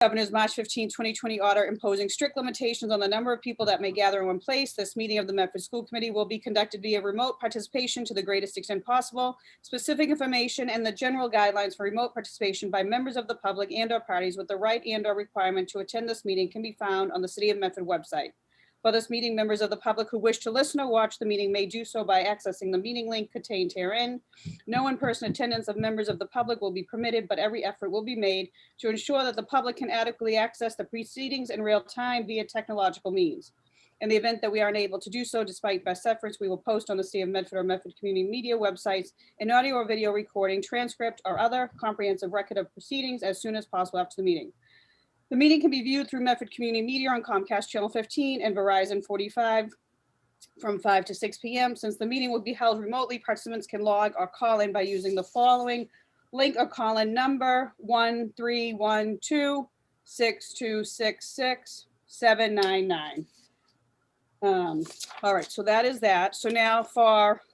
Governor's March 15, 2020 order imposing strict limitations on the number of people that may gather in one place. This meeting of the Medford School Committee will be conducted via remote participation to the greatest extent possible. Specific information and the general guidelines for remote participation by members of the public and/or parties with the right and/or requirement to attend this meeting can be found on the City of Medford website. For this meeting, members of the public who wish to listen or watch the meeting may do so by accessing the meeting link contained herein. No in-person attendance of members of the public will be permitted, but every effort will be made to ensure that the public can adequately access the proceedings in real time via technological means. In the event that we are unable to do so, despite best efforts, we will post on the City of Medford or Medford Community Media websites an audio or video recording, transcript, or other comprehensive record of proceedings as soon as possible after the meeting. The meeting can be viewed through Medford Community Media on Comcast Channel 15 and Verizon 45 from 5 to 6 p.m. Since the meeting will be held remotely, participants can log or call in by using the following link or call-in number 1-312-626-6799. All right, so that is that. So now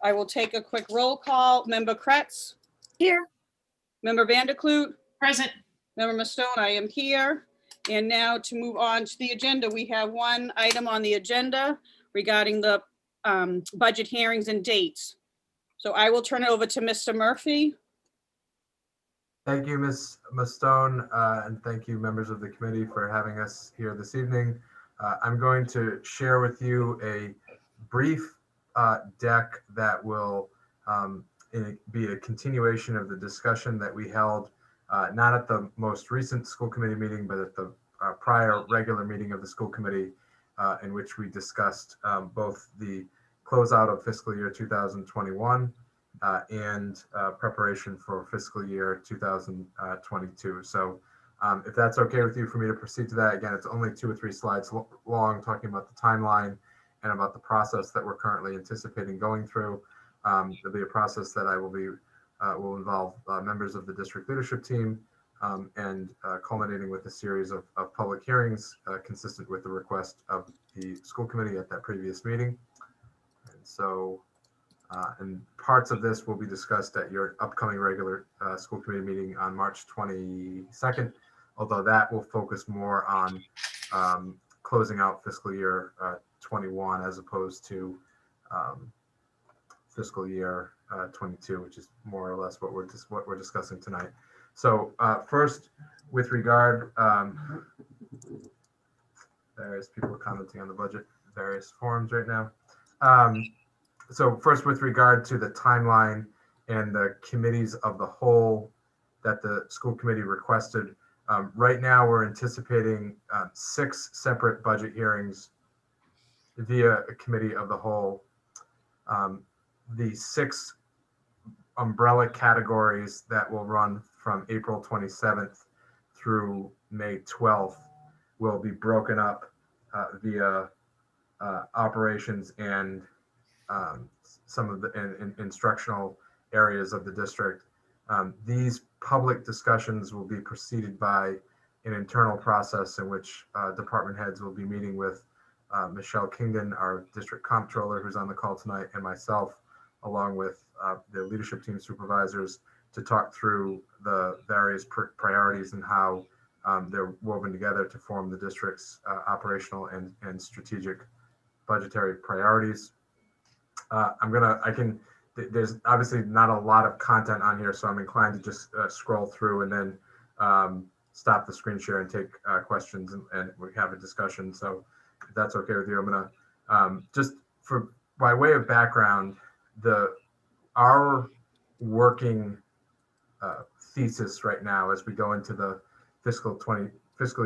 I will take a quick roll call. Member Kretz? Here. Member Vanderkloot? Present. Member Mastone, I am here. And now to move on to the agenda, we have one item on the agenda regarding the budget hearings and dates. So I will turn it over to Mr. Murphy. Thank you, Ms. Mastone, and thank you, members of the committee, for having us here this evening. I'm going to share with you a brief deck that will be a continuation of the discussion that we held not at the most recent school committee meeting, but at the prior regular meeting of the school committee, in which we discussed both the closeout of fiscal year 2021 and preparation for fiscal year 2022. So if that's okay with you for me to proceed to that, again, it's only 2 or 3 slides long, talking about the timeline and about the process that we're currently anticipating going through. There'll be a process that will involve members of the district leadership team and culminating with a series of public hearings consistent with the request of the school committee at that previous meeting. And so, and parts of this will be discussed at your upcoming regular school committee meeting on March 22nd, although that will focus more on closing out fiscal year 21 as opposed to fiscal year 22, which is more or less what we're discussing tonight. So first, with regard, various people are commenting on the budget, various forums right now. So first, with regard to the timeline and the committees of the whole that the school committee requested, right now we're anticipating 6 separate budget hearings via a committee of the whole. The 6 umbrella categories that will run from April 27th through May 12th will be broken up via operations and some of the instructional areas of the district. These public discussions will be preceded by an internal process in which department heads will be meeting with Michelle Kingdon, our district comptroller, who's on the call tonight, and myself, along with the leadership team supervisors, to talk through the various priorities and how they're woven together to form the district's operational and strategic budgetary priorities. There's obviously not a lot of content on here, so I'm inclined to just scroll through and then stop the screen share and take questions and we have a discussion. So if that's okay with you, I'm gonna just by way of background, our working thesis right now as we go into the fiscal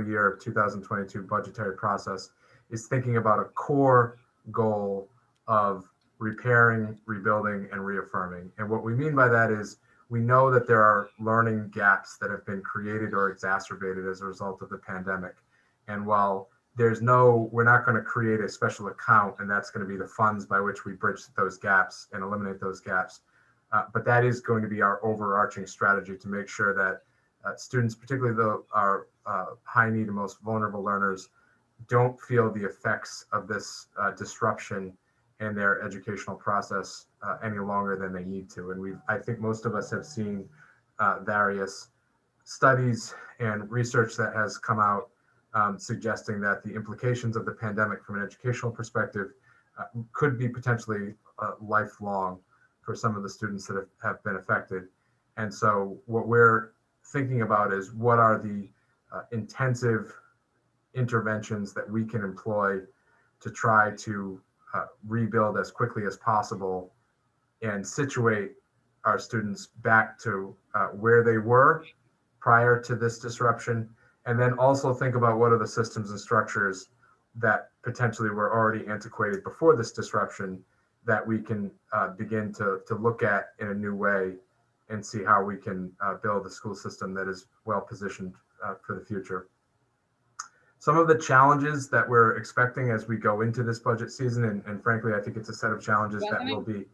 year of 2022 budgetary process is thinking about a core goal of repairing, rebuilding, and reaffirming. And what we mean by that is we know that there are learning gaps that have been created or exacerbated as a result of the pandemic. And while we're not going to create a special account and that's going to be the funds by which we bridge those gaps and eliminate those gaps. But that is going to be our overarching strategy to make sure that students, particularly our high need and most vulnerable learners, don't feel the effects of this disruption in their educational process any longer than they need to. And I think most of us have seen various studies and research that has come out suggesting that the implications of the pandemic from an educational perspective could be potentially lifelong for some of the students that have been affected. And so what we're thinking about is what are the intensive interventions that we can employ to try to rebuild as quickly as possible and situate our students back to where they were prior to this disruption. And then also think about what are the systems and structures that potentially were already antiquated before this disruption that we can begin to look at in a new way and see how we can build a school system that is well positioned for the future. Some of the challenges that we're expecting as we go into this budget season, and frankly, I think it's a set of challenges that will be,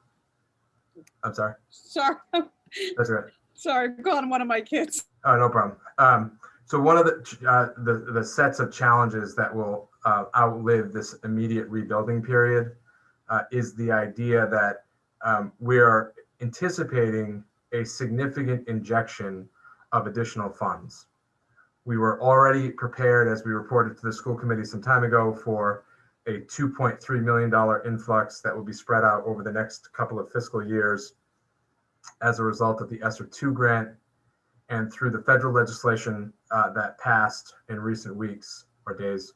I'm sorry. Sorry. That's right. Sorry, I'm calling one of my kids. Oh, no problem. So one of the sets of challenges that will outlive this immediate rebuilding period is the idea that we are anticipating a significant injection of additional funds. We were already prepared, as we reported to the school committee some time ago, for a $2.3 million influx that will be spread out over the next couple of fiscal years as a result of the ESSER II grant and through the federal legislation that passed in recent weeks or days.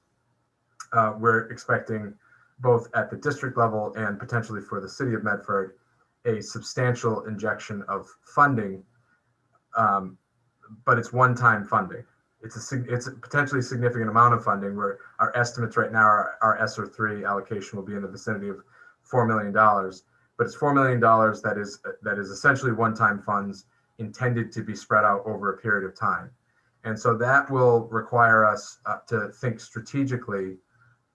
We're expecting both at the district level and potentially for the city of Medford, a substantial injection of funding, but it's one-time funding. It's a potentially significant amount of funding where our estimates right now are our ESSER III allocation will be in the vicinity of $4 million, but it's $4 million that is essentially one-time funds intended to be spread out over a period of time. And so that will require us to think strategically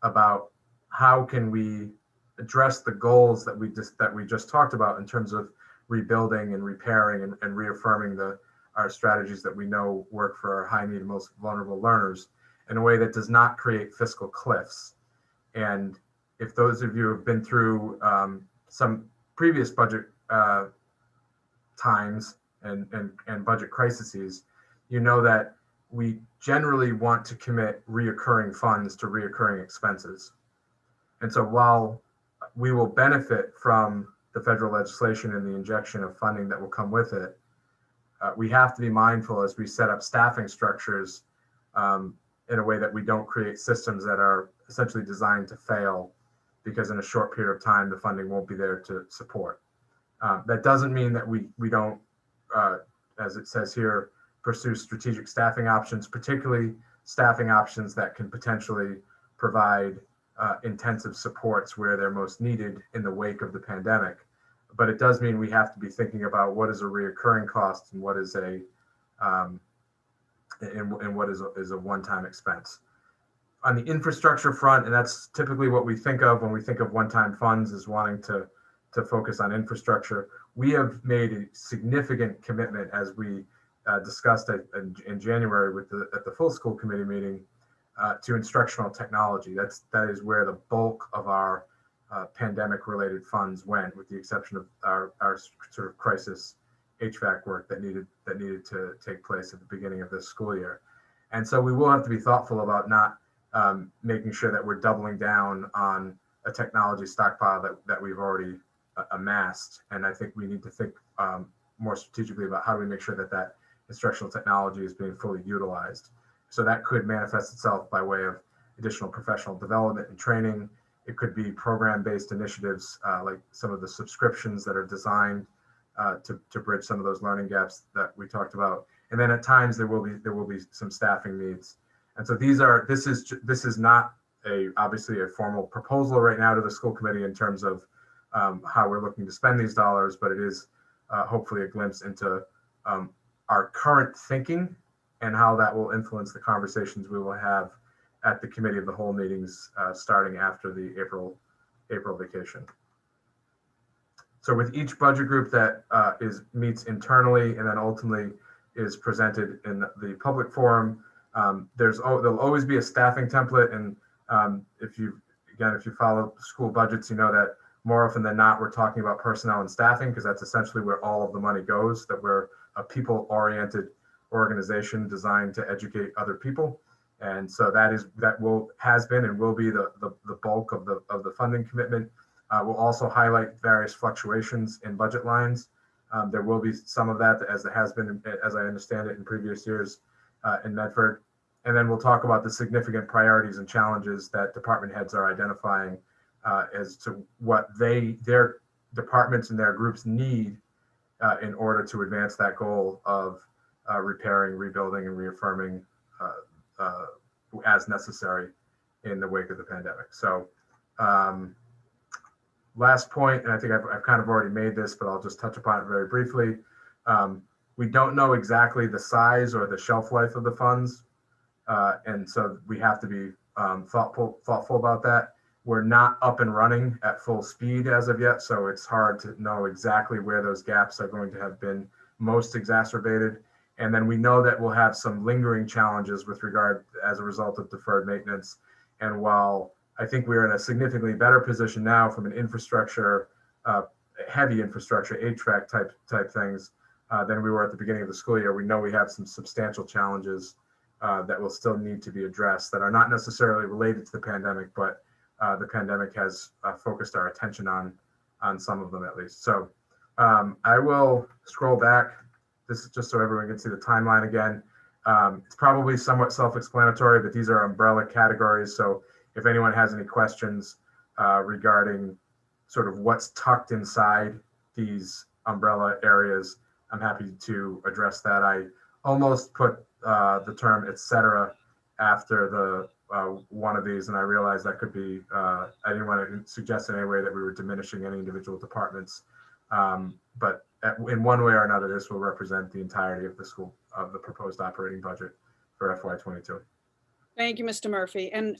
about how can we address the goals that we just talked about in terms of rebuilding and repairing and reaffirming our strategies that we know work for our high need and most vulnerable learners in a way that does not create fiscal cliffs. And if those of you have been through some previous budget times and budget crises, you know that we generally want to commit reoccurring funds to reoccurring expenses. And so while we will benefit from the federal legislation and the injection of funding that will come with it, we have to be mindful as we set up staffing structures in a way that we don't create systems that are essentially designed to fail because in a short period of time, the funding won't be there to support. That doesn't mean that we don't, as it says here, pursue strategic staffing options, particularly staffing options that can potentially provide intensive supports where they're most needed in the wake of the pandemic. But it does mean we have to be thinking about what is a reoccurring cost and what is a one-time expense. On the infrastructure front, and that's typically what we think of when we think of one-time funds, is wanting to focus on infrastructure. We have made a significant commitment, as we discussed in January at the full school committee meeting, to instructional technology. That is where the bulk of our pandemic-related funds went, with the exception of our sort of crisis HVAC work that needed to take place at the beginning of this school year. And so we will have to be thoughtful about not making sure that we're doubling down on a technology stockpile that we've already amassed. And I think we need to think more strategically about how do we make sure that instructional technology is being fully utilized. So that could manifest itself by way of additional professional development and training. It could be program-based initiatives like some of the subscriptions that are designed to bridge some of those learning gaps that we talked about. And then at times there will be some staffing needs. And so this is not obviously a formal proposal right now to the school committee in terms of how we're looking to spend these dollars, but it is hopefully a glimpse into our current thinking and how that will influence the conversations we will have at the committee of the whole meetings starting after the April vacation. So with each budget group that meets internally and then ultimately is presented in the public forum, there'll always be a staffing template. And if you follow school budgets, you know that more often than not, we're talking about personnel and staffing because that's essentially where all of the money goes, that we're a people-oriented organization designed to educate other people. And so has been and will be the bulk of the funding commitment. We'll also highlight various fluctuations in budget lines. There will be some of that, as there has been, as I understand it, in previous years in Medford. And then we'll talk about the significant priorities and challenges that department heads are identifying as to what their departments and their groups need in order to advance that goal of repairing, rebuilding, and reaffirming as necessary in the wake of the pandemic. So last point, and I think I've kind of already made this, but I'll just touch upon it very briefly. We don't know exactly the size or the shelf life of the funds. And so we have to be thoughtful about that. We're not up and running at full speed as of yet, so it's hard to know exactly where those gaps are going to have been most exacerbated. And then we know that we'll have some lingering challenges with regard as a result of deferred maintenance. And while I think we're in a significantly better position now from an infrastructure, heavy infrastructure, HVAC type things than we were at the beginning of the school year, we know we have some substantial challenges that will still need to be addressed that are not necessarily related to the pandemic, but the pandemic has focused our attention on some of them at least. So I will scroll back. This is just so everyone can see the timeline again. It's probably somewhat self-explanatory, but these are umbrella categories. So if anyone has any questions regarding sort of what's tucked inside these umbrella areas, I'm happy to address that. I almost put the term et cetera after the one of these, and I realized that could be, I didn't want to suggest in any way that we were diminishing any individual departments. But in one way or another, this will represent the entirety of the proposed operating budget for FY22. Thank you, Mr. Murphy. And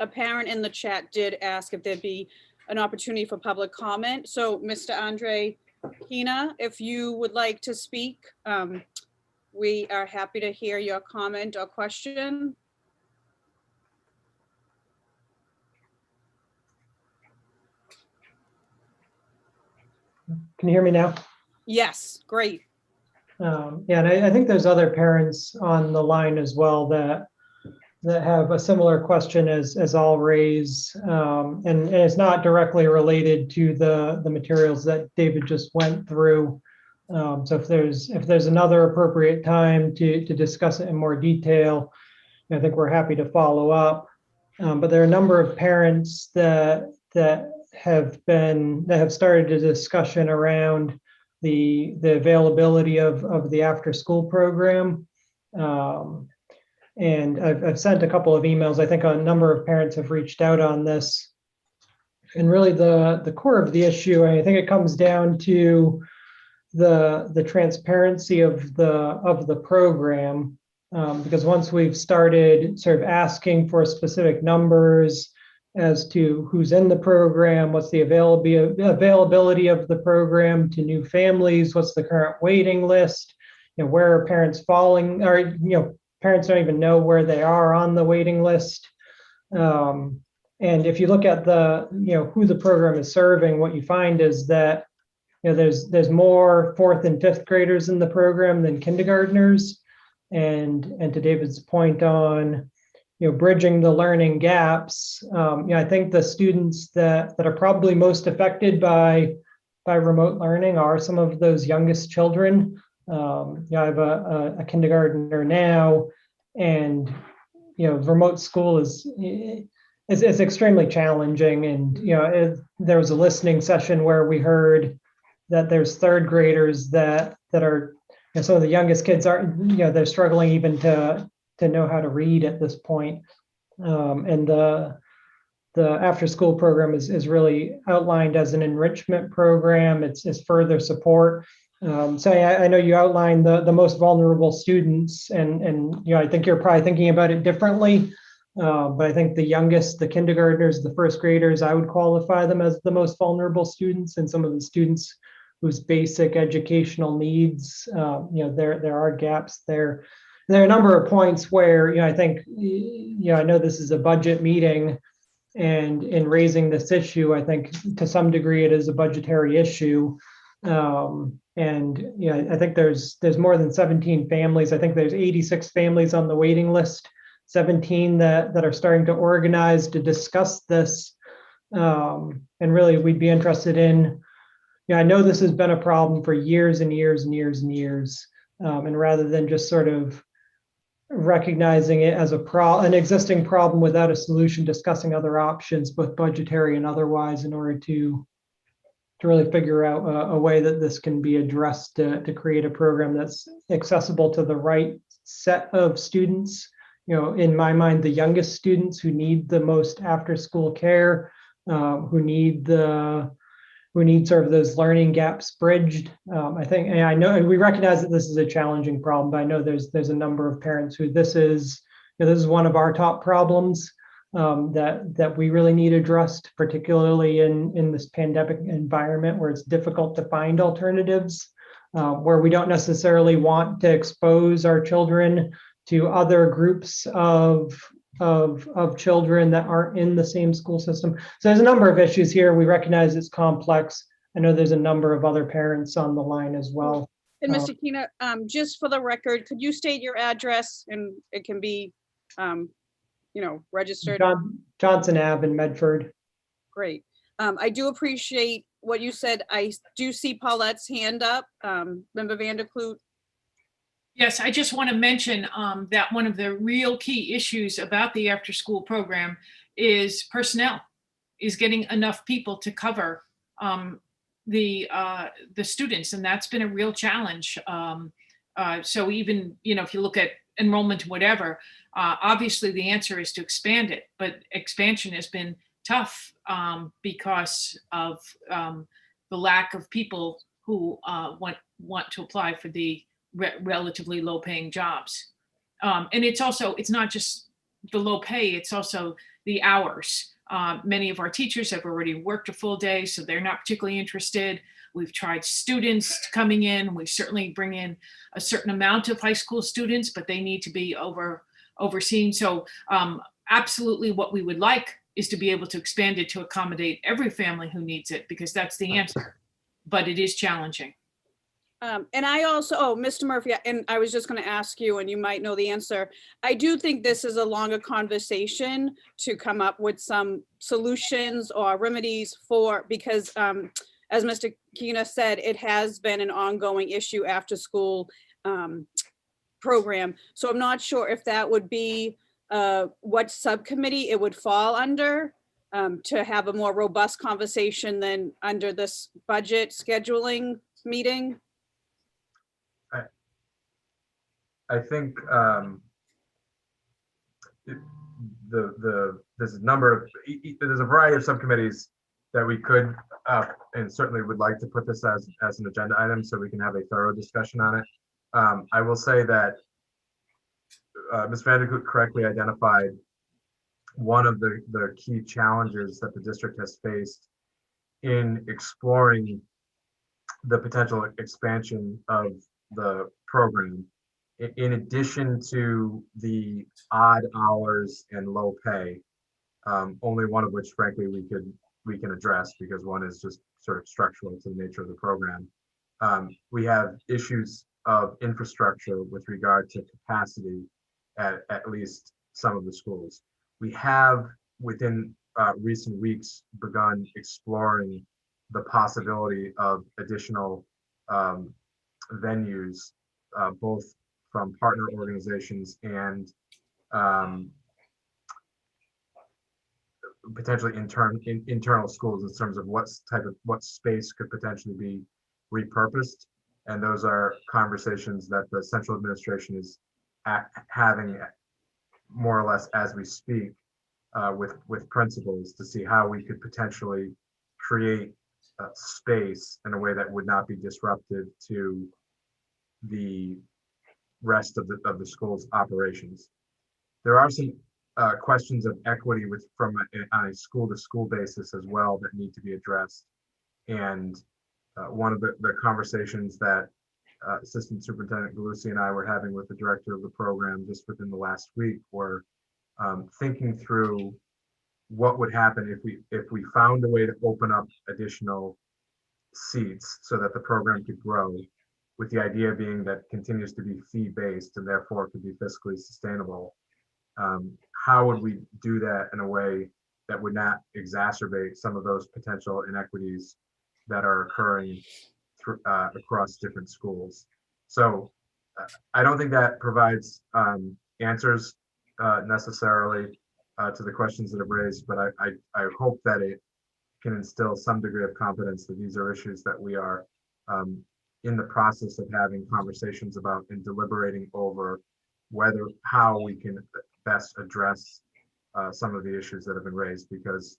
a parent in the chat did ask if there'd be an opportunity for public comment. So Mr. Andre Hina, if you would like to speak, we are happy to hear your comment or question. Can you hear me now? Yes, great. Yeah, and I think there's other parents on the line as well that have a similar question as I'll raise, and it's not directly related to the materials that David just went through. So if there's another appropriate time to discuss it in more detail, I think we're happy to follow up. But there are a number of parents that have started a discussion around the availability of the after school program. And I've sent a couple of emails. I think a number of parents have reached out on this. And really the core of the issue, I think it comes down to the transparency of the program. Because once we've started sort of asking for specific numbers as to who's in the program, what's the availability of the program to new families, what's the current waiting list, where are parents falling, or parents don't even know where they are on the waiting list. And if you look at who the program is serving, what you find is that there's more 4th and 5th graders in the program than kindergartners. And to David's point on bridging the learning gaps, I think the students that are probably most affected by remote learning are some of those youngest children. I have a kindergartner now, and remote school is extremely challenging. And there was a listening session where we heard that there's 3rd graders that are some of the youngest kids are they're struggling even to know how to read at this point. And the after school program is really outlined as an enrichment program. It's further support. So I know you outlined the most vulnerable students, and I think you're probably thinking about it differently. But I think the youngest, the kindergartners, the 1st graders, I would qualify them as the most vulnerable students, and some of the students whose basic educational needs, there are gaps there. And there are a number of points where, I think, I know this is a budget meeting, and in raising this issue, I think to some degree it is a budgetary issue. And yeah, I think there's more than 17 families. I think there's 86 families on the waiting list, 17 that are starting to organize to discuss this. And really, we'd be interested in, I know this has been a problem for years and years and years and years. And rather than just sort of recognizing it as an existing problem without a solution, discussing other options, both budgetary and otherwise, in order to really figure out a way that this can be addressed to create a program that's accessible to the right set of students. In my mind, the youngest students who need the most after-school care, who need sort of those learning gaps bridged. I think, and I know, and we recognize that this is a challenging problem, but I know there's a number of parents who this is one of our top problems. That we really need addressed, particularly in this pandemic environment where it's difficult to find alternatives, where we don't necessarily want to expose our children to other groups of children that aren't in the same school system. So there's a number of issues here. We recognize it's complex. I know there's a number of other parents on the line as well. And Mr. Kina, just for the record, could you state your address and it can be registered? Johnson Ave in Medford. Great. I do appreciate what you said. I do see Paulette's hand up. Member Vanderkloot. Yes, I just want to mention that one of the real key issues about the after-school program is personnel, is getting enough people to cover the students, and that's been a real challenge. So even, if you look at enrollment, whatever, obviously the answer is to expand it, but expansion has been tough because of the lack of people who want to apply for the relatively low paying jobs. And it's not just the low pay, it's also the hours. Many of our teachers have already worked a full day, so they're not particularly interested. We've tried students coming in. We certainly bring in a certain amount of high school students, but they need to be overseen. So absolutely what we would like is to be able to expand it to accommodate every family who needs it, because that's the answer. But it is challenging. And I also, Mr. Murphy, and I was just going to ask you, and you might know the answer. I do think this is a longer conversation to come up with some solutions or remedies because as Mr. Kina said, it has been an ongoing issue after school program. So I'm not sure if that would be what subcommittee it would fall under to have a more robust conversation than under this budget scheduling meeting. I think there's a variety of subcommittees that we could and certainly would like to put this as an agenda item so we can have a thorough discussion on it. I will say that Ms. Vanderkloot correctly identified one of the key challenges that the district has faced in exploring the potential expansion of the program. In addition to the odd hours and low pay, only one of which, frankly, we can address because one is just sort of structural to the nature of the program. We have issues of infrastructure with regard to capacity at least some of the schools. We have, within recent weeks, begun exploring the possibility of additional venues, both from partner organizations and potentially internal schools in terms of what space could potentially be repurposed. And those are conversations that the central administration is having more or less as we speak with principals to see how we could potentially create space in a way that would not be disruptive to the rest of the school's operations. There are some questions of equity on a school-to-school basis as well that need to be addressed. And one of the conversations that Assistant Superintendent Galusi and I were having with the director of the program just within the last week were thinking through what would happen if we found a way to open up additional seats so that the program could grow, with the idea being that continues to be fee-based and therefore could be fiscally sustainable. How would we do that in a way that would not exacerbate some of those potential inequities that are occurring across different schools? So I don't think that provides answers necessarily to the questions that have raised, but I hope that it can instill some degree of confidence that these are issues that we are in the process of having conversations about and deliberating over how we can best address some of the issues that have been raised, because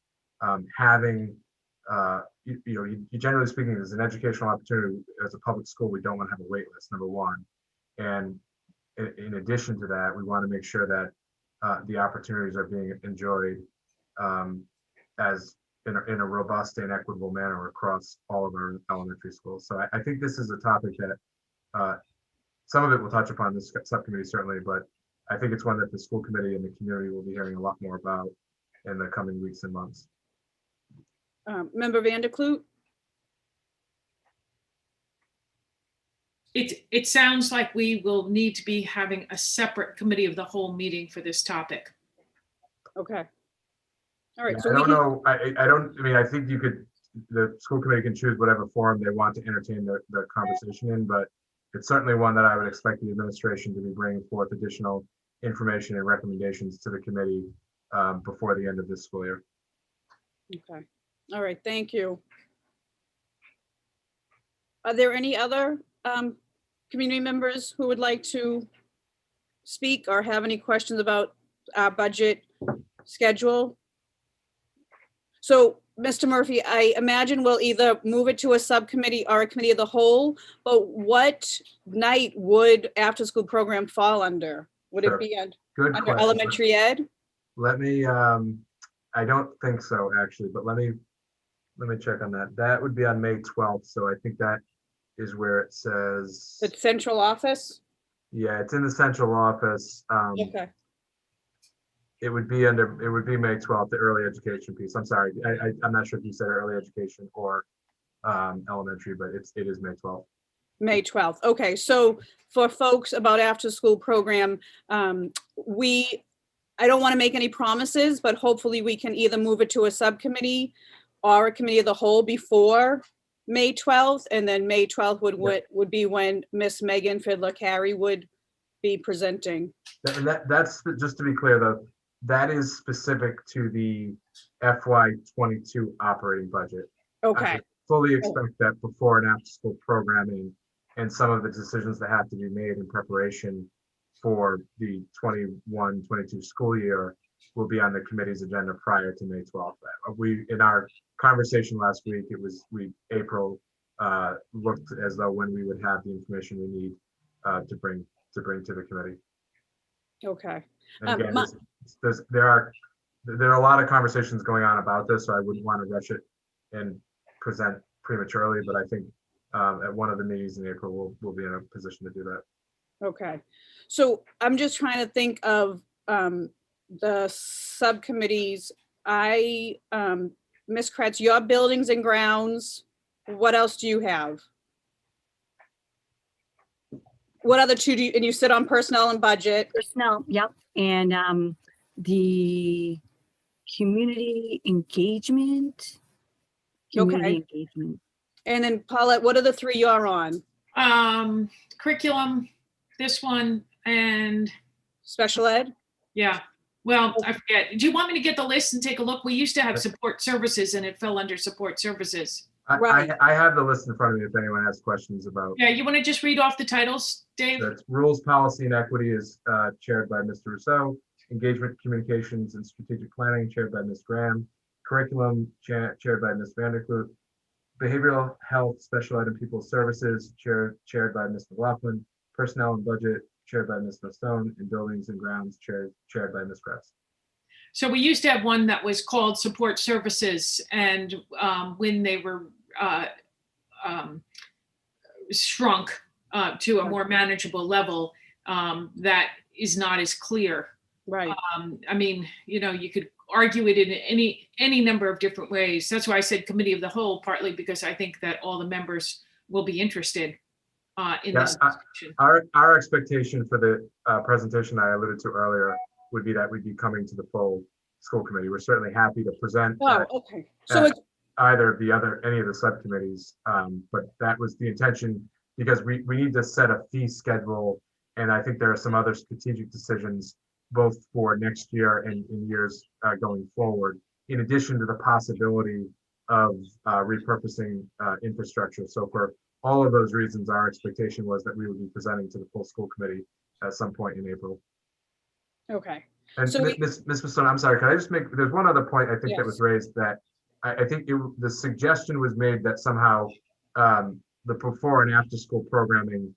having generally speaking, as an educational opportunity as a public school, we don't want to have a wait list, number one. And in addition to that, we want to make sure that the opportunities are being enjoyed as in a robust and equitable manner across all of our elementary schools. So I think this is a topic that some of it will touch upon this subcommittee certainly, but I think it's one that the school committee and the community will be hearing a lot more about in the coming weeks and months. Member Vanderkloot? It sounds like we will need to be having a separate committee of the whole meeting for this topic. Okay. All right. Yeah, So I we don't can, know. I mean, I think the school committee can choose whatever forum they want to entertain the conversation in, but it's certainly one that I would expect the administration to be bringing forth additional information and recommendations to the committee before the end of this school year. okay. All right. Thank you. Are there any other community members who would like to speak or have any questions about our budget schedule? So, Mr. Murphy, I imagine we'll either move it to a subcommittee or a committee of the whole, but what night would after-school program fall under? Would Sure. it be Good under question. elementary ed? Let me, I don't think so actually, but let me check on that. That would be on May 12th. So I think that is where it says, The central office? yeah, it's in the central office. Okay. It would be May 12th, the early education piece. I'm sorry. I'm not sure if you said early education or elementary, but it is May 12th. May 12th. Okay, so for folks about after-school program, I don't want to make any promises, but hopefully we can either move it to a subcommittee or a committee of the whole before May 12th, and then May 12th would be when Miss Megan Fiddler-Carey would be presenting. And that's just to be clear though, that is specific to the FY22 operating budget. I Okay, would fully expect that before and after school programming and some of the decisions that have to be made in preparation for the 21-22 school year will be on the committee's agenda prior to May 12th. In our conversation last week, April looked as though when we would have the information we need to bring to the committee. okay. And again, there are a lot of conversations going on about this, so I wouldn't want to rush it and present prematurely, but I think at one of the meetings in April, we'll be in a position to do that. Okay, so I'm just trying to think of the subcommittees. Ms. Kretz, your buildings and grounds, what else do you have? What other two do you, and you sit on personnel and budget? Personnel, yep. And the community engagement. Engagement. And then Paulette, what are the three you're on? Curriculum, this one, and Special ed? yeah. Well, I forget. Do you want me to get the list and take a look? We used to have support services and it fell under support services. Right. I have the list in front of me if anyone has questions about. Yeah, you want to just read off the titles, Dave? That's Rules, Policy, and Equity is chaired by Mr. Rousseau. Engagement, Communications, and Strategic Planning chaired by Ms. Graham. Curriculum chaired by Ms. Vanderkloot. Behavioral Health, Special Ed and People Services chaired by Ms. McLaughlin. Personnel and Budget chaired by Ms. Stone, and Buildings and Grounds chaired by Ms. Kretz. So we used to have one that was called support services, and when they were shrunk to a more manageable level, that is not as clear. Right. I mean, you know, you could argue it in any number of different ways. That's why I said committee of the whole, partly because I think that all the members will be interested in this discussion. Our expectation for the presentation I alluded to earlier would be that we'd be coming to the full school committee. We're certainly happy to present Oh, okay. So it's, either of any of the subcommittees, but that was the intention, because we need to set a fee schedule, and I think there are some other strategic decisions both for next year and in years going forward, in addition to the possibility of repurposing infrastructure. So for all of those reasons, our expectation was that we would be presenting to the full school committee at some point in April. okay. And So we- Ms. Masson, I'm sorry, can I just make, there's one other point I think that was Yes. raised, that I think the suggestion was made that somehow the before and after school programming,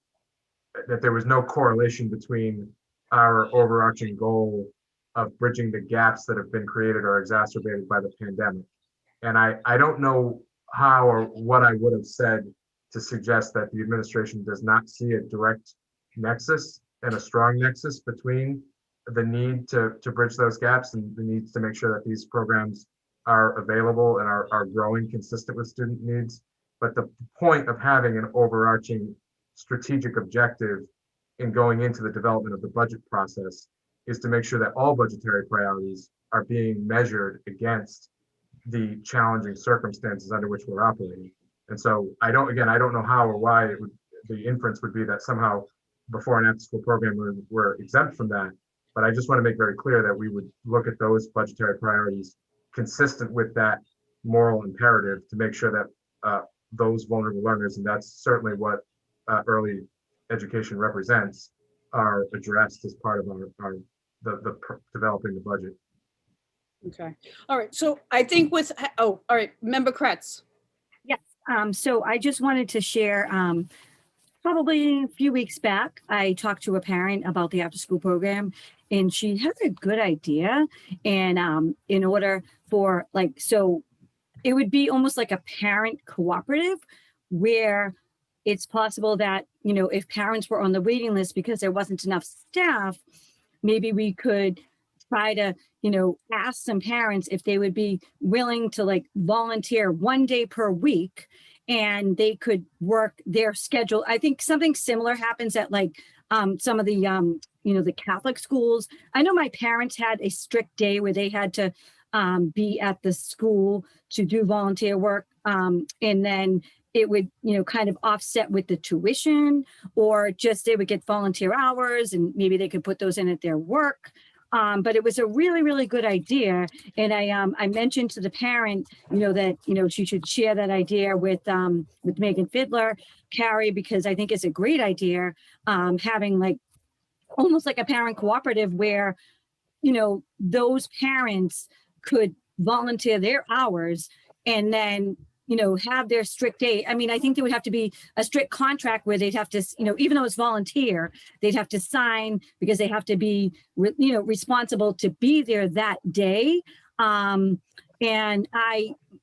that there was no correlation between our overarching goal of bridging the gaps that have been created or exacerbated by the pandemic. And I don't know how or what I would have said to suggest that the administration does not see a direct nexus and a strong nexus between the need to bridge those gaps and the needs to make sure that these programs are available and are growing consistent with student needs. But the point of having an overarching strategic objective in going into the development of the budget process is to make sure that all budgetary priorities are being measured against the challenging circumstances under which we're operating. And so I don't know how or why the inference would be that somehow before and after school program were exempt from that. But I just want to make very clear that we would look at those budgetary priorities consistent with that moral imperative to make sure that those vulnerable learners, and that's certainly what early education represents, are addressed as part of the developing the budget. Okay. All right. So I think with, all right, Member Kretz. Yes. So I just wanted to share, probably a few weeks back, I talked to a parent about the after school program, and she has a good idea. And in order for so it would be almost like a parent cooperative where it's possible that, you know, if parents were on the waiting list because there wasn't enough staff, maybe we could try to, you know, ask some parents if they would be willing to volunteer 1 day per week, and they could work their schedule. I think something similar happens at some of the, you know, the Catholic schools. I know my parents had a strict day where they had to be at the school to do volunteer work. And then it would, you know, kind of offset with the tuition, or just they would get volunteer hours and maybe they could put those in at their work. But it was a really, really good idea. And I mentioned to the parent, you know, that, you know, she should share that idea with Megan Fiddler, Carrie, because I think it's a great idea, having almost like a parent cooperative where, you know, those parents could volunteer their hours and then, you know, have their strict day. I mean, I think there would have to be a strict contract where they'd have to, you know, even though it's volunteer, they'd have to sign because they have to be, you know, responsible to be there that day. And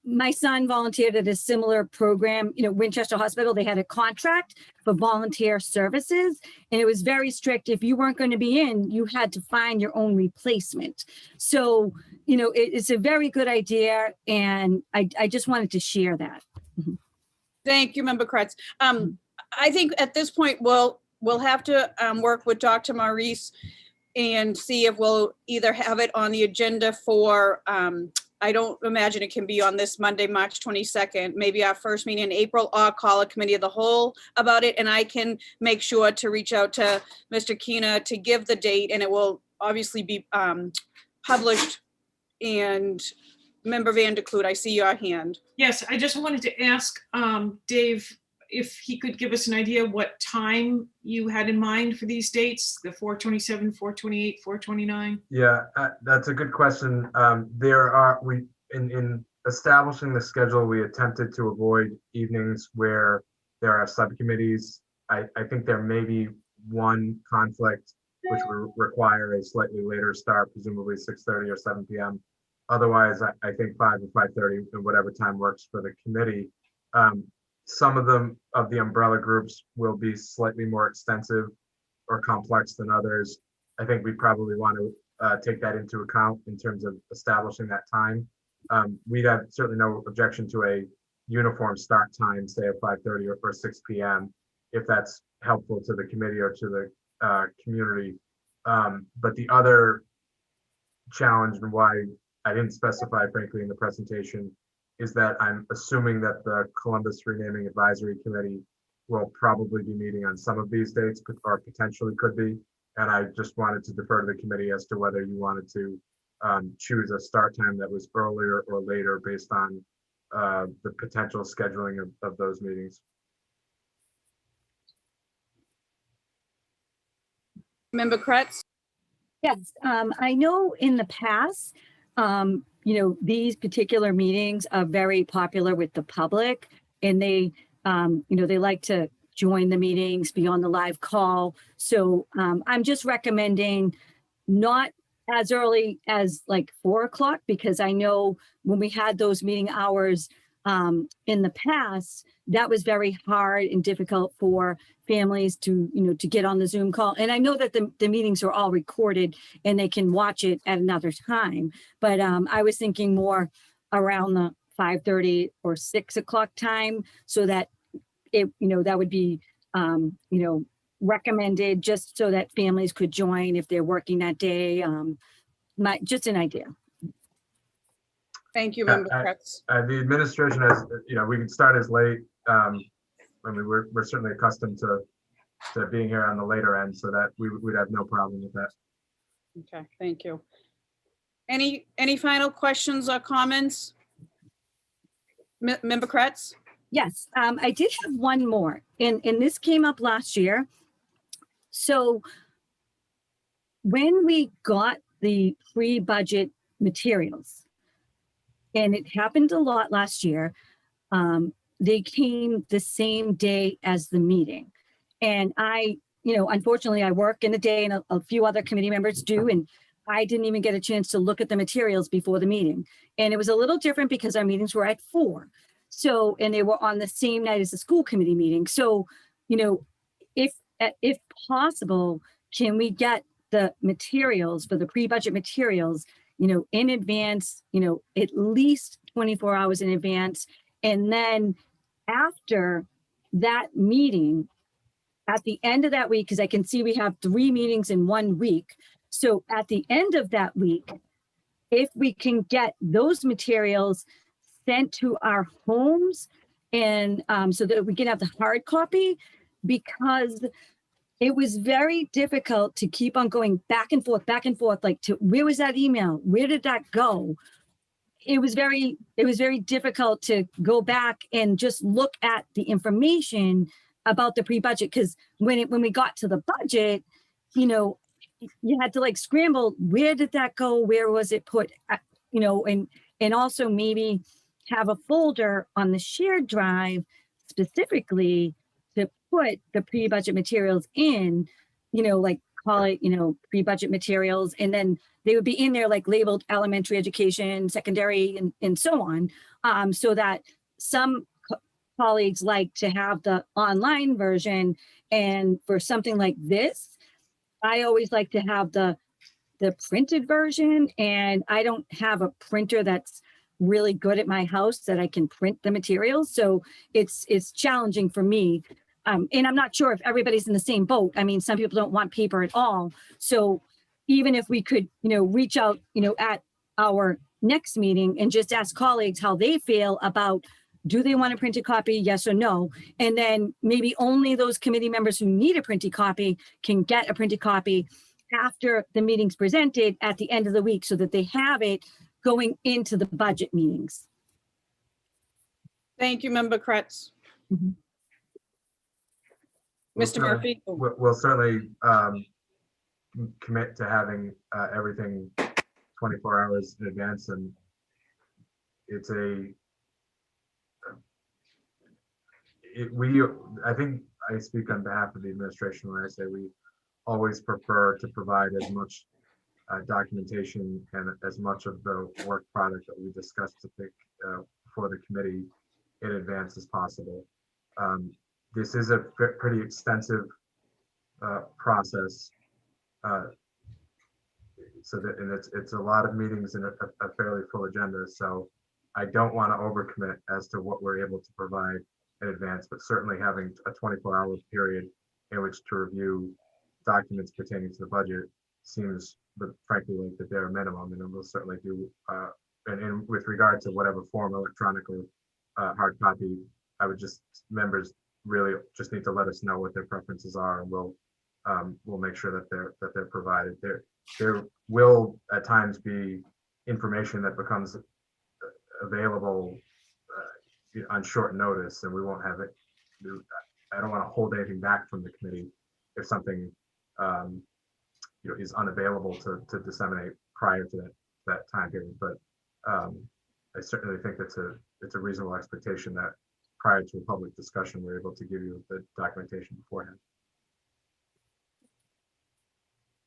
my son volunteered at a similar program, you know, Winchester Hospital. They had a contract for volunteer services, and it was very strict. If you weren't going to be in, you had to find your own replacement. So, you know, it's a very good idea, and I just wanted to share that. Thank you, Member Kretz. I think at this point, we'll have to work with Dr. Maurice and see if we'll either have it on the agenda for, I don't imagine it can be on this Monday, March 22nd, maybe our first meeting in April, or call a committee of the whole about it. And I can make sure to reach out to Mr. Keena to give the date, and it will obviously be published. And Member Van de Kloot, I see your hand. Yes, I just wanted to ask Dave if he could give us an idea what time you had in mind for these dates, the 4/27, 4/28, 4/29. Yeah, that's a good question. In establishing the schedule, we attempted to avoid evenings where there are subcommittees. I think there may be one conflict which will require a slightly later start, presumably 6:30 or 7 p.m. Otherwise, I think 5 or 5:30 and whatever time works for the committee. Some of the umbrella groups will be slightly more extensive or complex than others. I think we probably want to take that into account in terms of establishing that time. We'd have certainly no objection to a uniform start time, say at 5:30 or 6 p.m. if that's helpful to the committee or to the community. But the other challenge, and why I didn't specify frankly in the presentation, is that I'm assuming that the Columbus Renaming Advisory Committee will probably be meeting on some of these dates, or potentially could be. And I just wanted to defer to the committee as to whether you wanted to choose a start time that was earlier or later based on the potential scheduling of those meetings. Member Kretz? Yes, I know in the past, these particular meetings are very popular with the public, and they like to join the meetings, be on the live call. So I'm just recommending not as early as like 4 o'clock, because I know when we had those meeting hours in the past, that was very hard and difficult for families to get on the Zoom call. And I know that the meetings are all recorded and they can watch it at another time. But I was thinking more around the 5:30 or 6 o'clock time, so that that would be recommended, just so that families could join if they're working that day. Just an idea. Thank you, Member Kretz. The administration has, we can start as late. I mean, we're certainly accustomed to being here on the later end, so that we'd have no problem with that. Okay, thank you. Any final questions or comments? Member Kretz? Yes, I did have one more, and this came up last year. So when we got the pre-budget materials, and it happened a lot last year, they came the same day as the meeting. And I, unfortunately, I work in the day, and a few other committee members do, and I didn't even get a chance to look at the materials before the meeting. And it was a little different because our meetings were at 4. So, and they were on the same night as the school committee meeting. So, if possible, can we get the materials for the pre-budget materials, in advance, at least 24 hours in advance. And then after that meeting, at the end of that week, because I can see we have 3 meetings in 1 week. So at the end of that week, if we can get those materials sent to our homes, and so that we can have the hard copy, because it was very difficult to keep on going back and forth, like, to where was that email? Where did that go? It was very difficult to go back and just look at the information about the pre-budget, because when we got to the budget, you had to like scramble. Where did that go? Where was it put? And also maybe have a folder on the shared drive specifically to put the pre-budget materials in, like call it, pre-budget materials. And then they would be in there like labeled elementary education, secondary, and so on. So that some colleagues like to have the online version. And for something like this, I always like to have the printed version, and I don't have a printer that's really good at my house that I can print the materials. So it's challenging for me. And I'm not sure if everybody's in the same boat. I mean, some people don't want paper at all. So even if we could, reach out, at our next meeting and just ask colleagues how they feel about, do they want a printed copy? Yes or no? And then maybe only those committee members who need a printed copy can get a printed copy after the meeting's presented at the end of the week, so that they have it going into the budget meetings. Thank you, Member Kretz. Mhm. Mr. Murphy? We'll certainly commit to having everything 24 hours in advance, and it's I think I speak on behalf of the administration when I say we always prefer to provide as much documentation and as much of the work product that we discussed to pick for the committee in advance as possible. This is a pretty extensive process. So that, and it's a lot of meetings and a fairly full agenda. So I don't want to overcommit as to what we're able to provide in advance, but certainly having a 24-hour period in which to review documents pertaining to the budget seems, frankly, like the bare minimum, and we'll certainly do. And with regard to whatever form, electronic or hard copy, I would just, members really just need to let us know what their preferences are, and we'll make sure that they're provided. There will at times be information that becomes available on short notice, and we won't have it. I don't want to hold anything back from the committee if something is unavailable to disseminate prior to that time period. But I certainly think it's a reasonable expectation that prior to a public discussion, we're able to give you the documentation beforehand.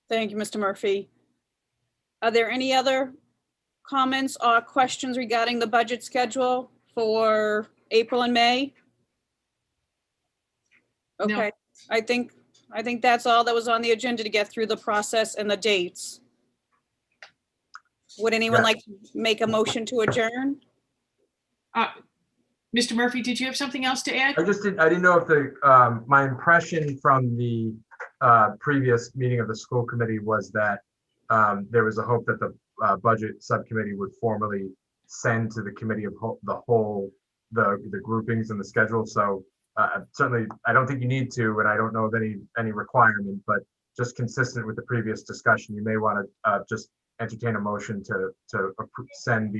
Thank you, Mr. Murphy. Are there any other comments or questions regarding the budget schedule for April and May? No. Okay, I think that's all that was on the agenda to get through the process and the dates. Would anyone Yes. like to make a motion to adjourn? Mr. Murphy, did you have something else to add? I didn't know if my impression from the previous meeting of the school committee was that there was a hope that the budget subcommittee would formally send to the committee of the whole the groupings and the schedule. So certainly, I don't think you need to, and I don't know of any requirement, but just consistent with the previous discussion, you may want to just entertain a motion to send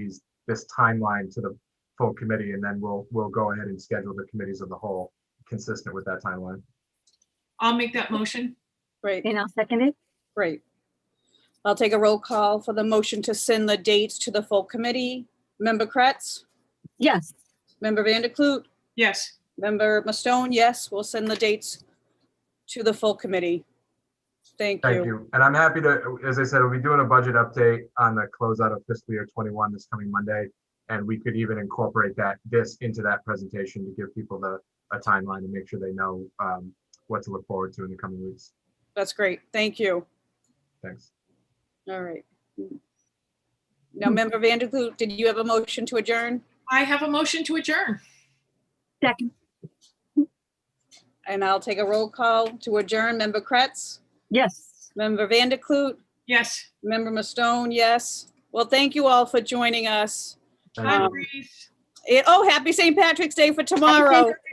this timeline to the full committee, and then we'll go ahead and schedule the committees of the whole consistent with that timeline. I'll make that motion. Great, And I'll second it. great. I'll take a roll call for the motion to send the dates to the full committee. Member Kretz, Yes. Member Vanderklut, Yes. Member Mastone, yes, we'll send the dates to the full committee. Thank Thank you. you. And I'm happy to, as I said, we'll be doing a budget update on the closeout of fiscal year 21 this coming Monday. And we could even incorporate this into that presentation to give people a timeline and make sure they know what to look forward to in the coming weeks. That's great. Thank you. Thanks. All right. Now, Member Vanderklut, did you have a motion to adjourn? I have a motion to adjourn. Second. And I'll take a roll call to adjourn. Member Kretz, Yes. Member Vanderklut, Yes. Member Mastone, yes. Well, thank you all for joining us. Thank Bye, you. Grace. Oh, happy St. Patrick's Day for tomorrow.